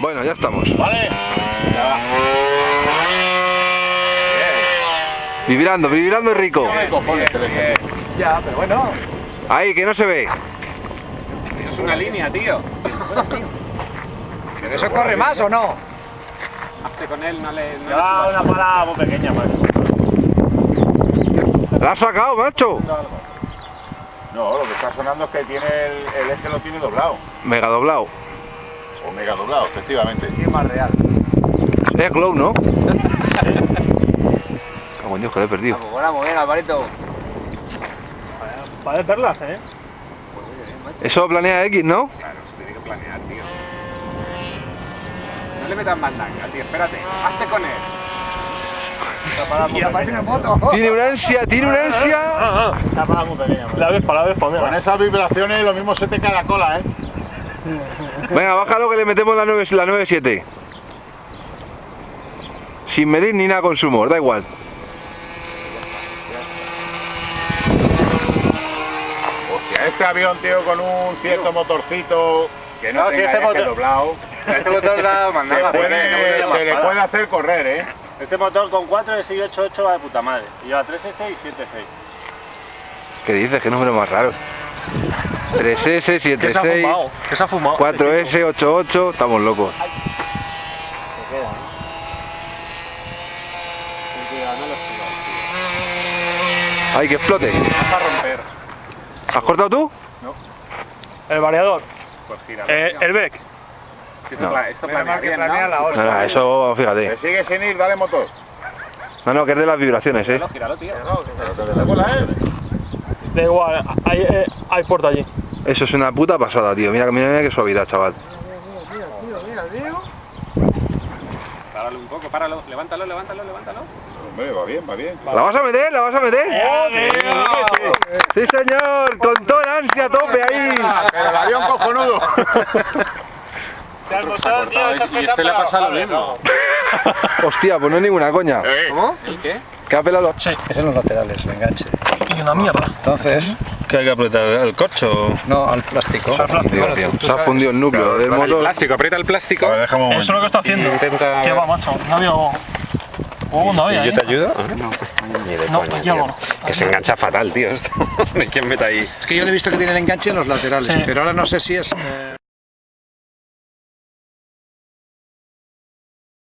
Bueno, ya estamos. Vale. Vibrando, vibrando rico. Ya, pero bueno. Ahí, que no se ve. Eso es una línea, tío. ¿Pero eso corre más o no? Hazte con él, no le... Ya una parada muy pequeña, macho. La has sacado, macho. No, lo que está sonando es que tiene el eje lo tiene doblado. Mega doblado. O mega doblado, efectivamente. ¿Qué más real? Es glow, ¿no? Cago en Dios, que lo he perdido. Vamos, venga, Alvarito. Vale perlas, ¿eh? Eso planea X, ¿no? Claro, se tiene que planear, tío. No le metas más nanga, tío, espérate. Hazte con él. Y aparece una moto. Tiene una ansia, tiene una ansia. Una parada muy pequeña, macho. La ves, Con esas vibraciones lo mismo se te cae la cola, ¿eh? Venga, bájalo que le metemos la 9.7. Sin medir ni nada consumo, da igual. Hostia, este avión, tío, con un cierto motorcito que no, No, tenga si este eje motor- doblado, Este motor da más se le puede hacer correr, ¿eh? Este motor con 4 de 688 va de puta madre. Y lleva 3S y 7S. ¿Qué dices? ¿Qué número más raro? 3S, 7.6, ¿Qué se ha fumado? 4S, 8.8, estamos locos. ¡Ay, que explote! Vas a romper. ¿Has cortado tú? El variador. Pues gira. El BEC. Esto, No. esto Menos planea mal que bien, planea ¿no? la No, hostia. no, eso, Te fíjate. sigue sin ir, dale motor. No, que es de las vibraciones, ¿eh? Gíralo, tío. Da igual, hay puerta allí. Eso es una puta pasada, tío. Mira, mira, mira qué suavidad, chaval. Páralo un poco, páralo. Levántalo. Hombre, va bien, va bien. ¿La vas a meter? ¿La vas a meter? ¡Sí, señor! Con toda la ansia a tope ahí. Pero el avión cojonudo. El motor, tío, eso Y este le pasa lo mismo. Hostia, pues no es ninguna coña. ¿Cómo? ¿El qué? ¿Qué ha pelado? Es en los laterales, el enganche. Y una mierda. Entonces, ¿Qué hay que apretar? ¿El corcho? no, al plástico. Al plástico. Bueno, tú Se ha sabes. fundido el núcleo del El motor. plástico, aprieta el plástico. A ver, déjame un Eso es lo momento. que está haciendo. Intenta... ¿Qué va, macho? No había... no había, ¿Yo te ayudo? Ni de No, coña, aquí tío. algo no. Que se engancha fatal, tío. Esto. ¿Quién mete ahí? Es que yo le he visto que tiene el enganche en los laterales, Sí. pero ahora no sé si es